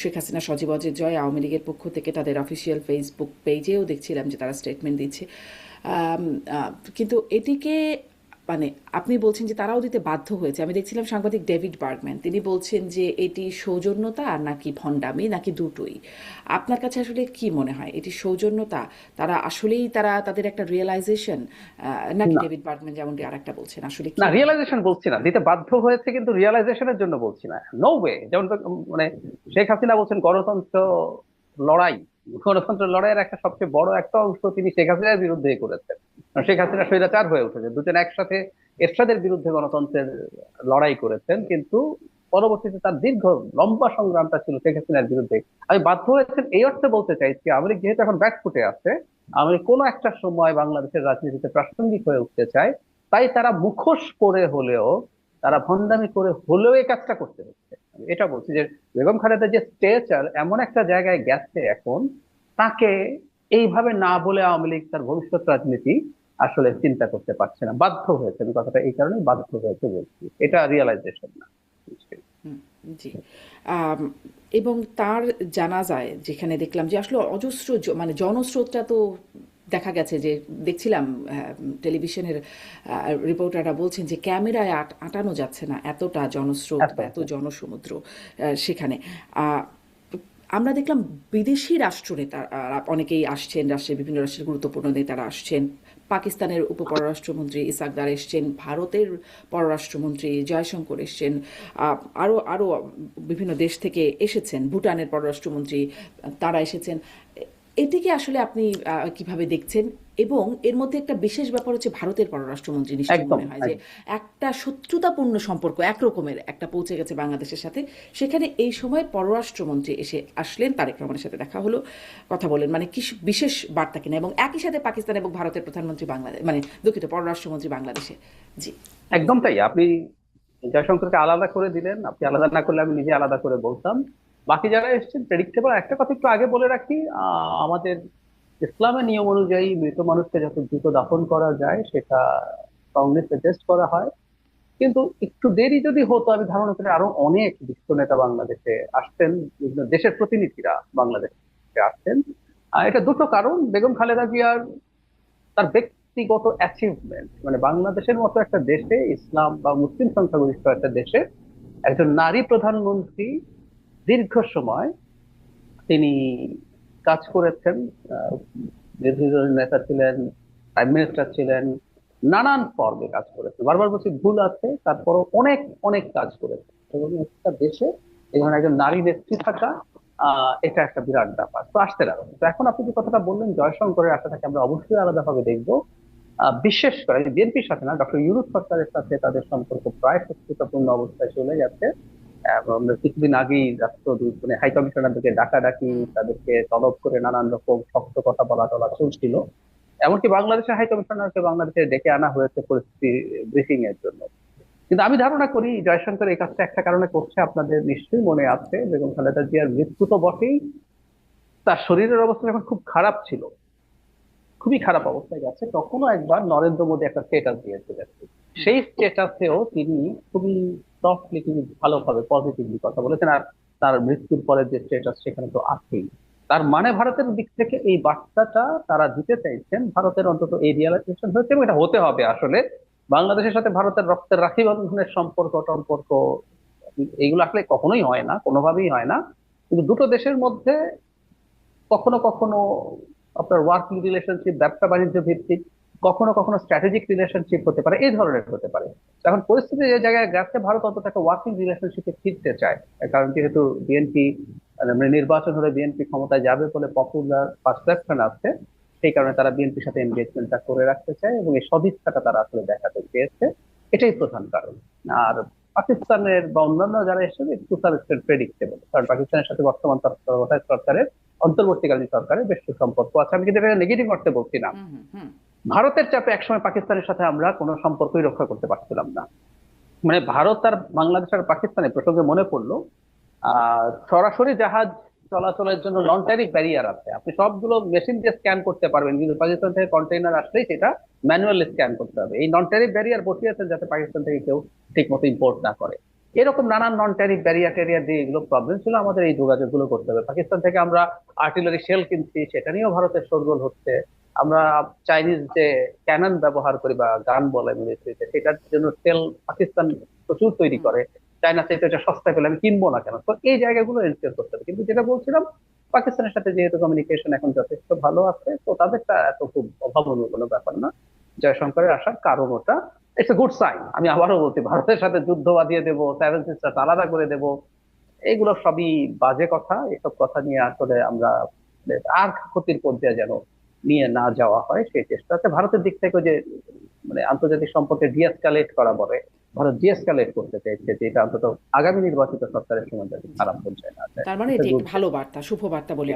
শেখ হাসিনা সজীব অজয় জয় আওয়ামী লীগের পক্ষ থেকে তাদের অফিসিয়াল ফেসবুক পেজেও দেখছিলাম যে তারা স্টেটমেন্ট দিচ্ছে। আম, কিন্তু এটিকে মানে আপনি বলছেন যে তারাও দিতে বাধ্য হয়েছে। আমি দেখছিলাম সাংবাদিক ডেভিড বার্গম্যান, তিনি বলছেন যে এটি সৌজন্যতা আর নাকি ভণ্ডামি নাকি দুটোই। আপনার কাছে আসলে কি মনে হয়, এটি সৌজন্যতা, তারা আসলেই তারা তাদের একটা রিয়েলাইজেশন, নাকি না, ডেভিড বার্গম্যান যেমনটি আর একটা বলছেন, আসলে কি না, মনে হয়? রিয়েলাইজেশন বলছি না, দিতে বাধ্য হয়েছে কিন্তু রিয়েলাইজেশনের জন্য বলছি না। No way. যেমন মানে শেখ হাসিনা বলছেন গণতন্ত্র লড়াই, গণতন্ত্র লড়াইয়ের একটা সবচেয়ে বড় একটা অংশ তিনি শেখ হাসিনার বিরুদ্ধে করেছেন। কারণ শেখ হাসিনা স্বৈরাচার হয়ে উঠেছে, দুজন একসাথে এরশাদের বিরুদ্ধে গণতন্ত্রের লড়াই করেছেন, কিন্তু পরবর্তীতে তার দীর্ঘ লম্বা সংগ্রামটা ছিল শেখ হাসিনার বিরুদ্ধে। আমি বাধ্য হয়েছেন এই অর্থে বলতে চাইছি, আওয়ামী লীগ যেহেতু এখন ব্যাকফুটে আছে, আমি কোনো একটা সময় বাংলাদেশের রাজনীতিতে প্রাসঙ্গিক হয়ে উঠতে চাই, তাই তারা মুখোশ করে হলেও, তারা ভণ্ডামি করে হলেও এই কাজটা করতে হচ্ছে। আমি এটা বলছি যে বেগম খালেদা যে স্টেচার এমন একটা জায়গায় গেছে এখন, তাকে এইভাবে না বলে আওয়ামী লীগ তার ভবিষ্যৎ রাজনীতি আসলে চিন্তা করতে পারছে না, বাধ্য হয়েছে। আমি কথাটা এই কারণে বাধ্য হয়েছে বলছি, এটা রিয়েলাইজেশন না। হুম, জি। আম, এবং তার জানাজায় যেখানে দেখলাম যে আসলে অজস্র মানে জনস্রোতটা তো দেখা গেছে যে দেখছিলাম, টেলিভিশনের রিপোর্টাররা বলছেন যে ক্যামেরায় আটানো যাচ্ছে না, এতটা জনস্রোত এত বা এত জনসমুদ্র সেখানে। আহ, আমরা দেখলাম বিদেশি রাষ্ট্রনেতা অনেকেই আসছেন, রাষ্ট্রের বিভিন্ন রাষ্ট্রের গুরুত্বপূর্ণ নেতারা আসছেন। পাকিস্তানের উপপররাষ্ট্রমন্ত্রী ইসাকদার এসছেন, ভারতের পররাষ্ট্রমন্ত্রী জয়শঙ্কর এসছেন, আরও আরও বিভিন্ন দেশ থেকে এসেছেন, ভুটানের পররাষ্ট্রমন্ত্রী তারা এসেছেন। এটিকে আসলে আপনি কিভাবে দেখছেন? এবং এর মধ্যে একটা বিশেষ ব্যাপার হচ্ছে ভারতের পররাষ্ট্রমন্ত্রী, নিশ্চয়ই একদম মনে হয় যে একদম। একটা শত্রুতাপূর্ণ সম্পর্ক একরকমের একটা পৌঁছে গেছে বাংলাদেশের সাথে। সেখানে এই সময় পররাষ্ট্রমন্ত্রী এসে আসলেন, তারেক রহমানের সাথে দেখা হলো, কথা বলেন, মানে কি বিশেষ বার্তা কিনা। এবং একই সাথে পাকিস্তান এবং ভারতের প্রধানমন্ত্রী বাংলাদেশ, মানে দুঃখিত, পররাষ্ট্রমন্ত্রী বাংলাদেশে। জি, কি একদম বলবেন? তাই। আপনি জয়শঙ্করকে আলাদা করে দিলেন, আপনি আলাদা না করলে আমি নিজে আলাদা করে বলতাম। বাকি যারা এসেছেন প্রেডিক্টেবল। একটা কথা একটু আগে বলে রাখি, আমাদের ইসলামের নিয়ম অনুযায়ী মৃত মানুষকে যত দ্রুত দাফন করা যায় সেটা স্ট্রংলি সাজেস্ট করা হয়। কিন্তু একটু দেরি যদি হতো, আমি ধারণা করি আরো অনেক বিশ্ব নেতা বাংলাদেশে আসতেন, বিভিন্ন দেশের প্রতিনিধিরা বাংলাদেশে আসতেন। এটা দুটো কারণ: বেগম খালেদা জিয়ার তার ব্যক্তিগত অ্যাচিভমেন্ট, মানে বাংলাদেশের মতো একটা দেশে, ইসলাম বা মুসলিম সংখ্যাগরিষ্ঠ একটা দেশে একজন নারী প্রধানমন্ত্রী দীর্ঘ সময় তিনি কাজ করেছেন। আহ, বিরোধী দলের নেতা ছিলেন, প্রাইম মিনিস্টার ছিলেন, নানান পর্বে কাজ করেছেন। বারবার বলছি ভুল আছে, তারপরও অনেক অনেক কাজ করেছেন। এবং একটা দেশে এই ধরনের একজন নারী নেত্রী থাকা, এটা একটা বিরাট ব্যাপার। তো আসতে লাগলো। তো এখন আপনি যে কথাটা বললেন জয়শঙ্করের আশাটাকে আমরা অবশ্যই আলাদাভাবে দেখবো। বিশেষ করে বিএনপির সাথে না, ডক্টর ইউনূস সরকারের সাথে তাদের সম্পর্ক প্রায় শত্রুতাপূর্ণ অবস্থায় চলে গেছে। এবং আমরা কিছুদিন আগেই রাষ্ট্রদূত মানে হাই কমিশনারদেরকে ডাকাডাকি, হুম। তাদেরকে তলব করে নানান রকম শক্ত কথা বলা টলা চলছিল। এমনকি বাংলাদেশের হাই কমিশনারকে বাংলাদেশে ডেকে আনা হয়েছে পরিস্থিতি ব্রিফিং এর জন্য। কিন্তু আমি ধারণা করি জয়শঙ্কর এই কাজটা একটা কারণে করছে। আপনাদের নিশ্চয়ই মনে আছে বেগম খালেদা জিয়ার মৃত্যু তো বটেই, তার শরীরের অবস্থা যখন খুব খারাপ ছিল, খুবই খারাপ অবস্থায় গেছে, তখনও একবার নরেন্দ্র মোদী একটা স্টেটাস দিয়েছিলেন। সেই স্টেটাসেও তিনি খুবই সফটলি, তিনি ভালোভাবে পজিটিভলি কথা বলেছেন। আর তার মৃত্যুর পরে যে স্টেটাস সেখানে তো আছেই। তার মানে ভারতের দিক থেকে এই বার্তাটা তারা দিতে চাইছেন, ভারতের অন্তত এই রিয়েলাইজেশন হয়েছে এবং এটা হতে হবে আসলে। বাংলাদেশের সাথে ভারতের রক্তের রাখি বন্ধনের সম্পর্ক টম্পর্ক এইগুলো আসলে কখনোই হয় না, কোনোভাবেই হয় না। কিন্তু দুটো দেশের মধ্যে কখনো কখনো আপনার ওয়ার্কিং রিলেশনশিপ, ব্যবসা বাণিজ্য ভিত্তিক, কখনো কখনো স্ট্র্যাটেজিক রিলেশনশিপ হতে পারে, এই ধরনের হতে পারে। এখন পরিস্থিতি যে জায়গায় গেছে, ভারত অন্তত একটা ওয়ার্কিং রিলেশনশিপে ফিরতে চায়। কারণ যেহেতু বিএনপি মানে নির্বাচন হলে বিএনপি ক্ষমতায় যাবে বলে পপুলার পারসেপশন আছে, সেই কারণে তারা বিএনপির সাথে এনগেজমেন্টটা করে রাখতে চায় এবং এই সদিচ্ছাটা তারা আসলে দেখাতে চেয়েছে। এটাই প্রধান কারণ। আর পাকিস্তানের বা অন্যান্য যারা এসেছে একটু প্রেডিক্টেবল, কারণ পাকিস্তানের সাথে বর্তমান তত্ত্বাবধায়ক সরকারের, অন্তর্বর্তীকালীন সরকারের বেশ সুসম্পর্ক আছে। আমি কিন্তু এটা নেগেটিভ অর্থে বলছি না। হুম, হুম, হুম। ভারতের চাপে একসময় পাকিস্তানের সাথে আমরা কোনো সম্পর্কই রক্ষা করতে পারছিলাম না। মানে ভারত আর বাংলাদেশ আর পাকিস্তানের প্রসঙ্গে মনে পড়লো, সরাসরি জাহাজ চলাচলের জন্য নন ট্যারিফ ব্যারিয়ার আছে, আপনি সবগুলো মেশিন দিয়ে স্ক্যান করতে পারবেন, কিন্তু পাকিস্তান থেকে কন্টেইনার আসলেই সেটা ম্যানুয়ালি স্ক্যান করতে হবে। এই নন ট্যারিফ ব্যারিয়ার বসিয়েছেন যাতে পাকিস্তান থেকে কেউ ঠিক মতো ইম্পোর্ট না করে। এরকম নানান নন ট্যারিফ ব্যারিয়ার ট্যারিয়ার দিয়ে এগুলো প্রবলেম ছিল, আমাদের এই যোগাযোগগুলো করতে হবে। পাকিস্তান থেকে আমরা আর্টিলারি শেল কিনছি, সেটা নিয়েও ভারতের শোরগোল হচ্ছে। আমরা চাইনিজ যে ক্যানন ব্যবহার করি বা গান বলে মিলিটারিতে, সেটার জন্য তেল পাকিস্তান প্রচুর তৈরি হুম। করে। চায়না থেকে এটা সস্তায় পেলে আমি কিনবো না কেন? তো এই জায়গাগুলো এনশিওর করতে হবে। কিন্তু যেটা বলছিলাম, পাকিস্তানের সাথে যেহেতু কমিউনিকেশন এখন যথেষ্ট ভালো আছে, তো তাদেরটা এত খুব অভাবনীয় কোনো ব্যাপার না। জয়শঙ্করের আসার কারণ ওটা, ইটস এ গুড সাইন। আমি আবারও বলছি, ভারতের সাথে যুদ্ধ বাঁধিয়ে দেবো, সেভেন সিস্টার্স আলাদা করে দেবো, এগুলো সবই বাজে কথা। এসব কথা নিয়ে আসলে আমরা আর ক্ষতির পর্যায়ে যেন নিয়ে না যাওয়া হয় সেই চেষ্টা আছে ভারতের দিক থেকে। যে মানে আন্তর্জাতিক সম্পর্কে ডিএসকালেট করা বলে, ভারত ডিএসকালেট করতে চাইছে, যে এটা অন্তত আগামী নির্বাচিত সরকারের সময় যাতে জি। খারাপ পর্যায়ে না যায়। তার মানে এটা এটি একটি গুড। ভালো বার্তা, শুভ বার্তা বলে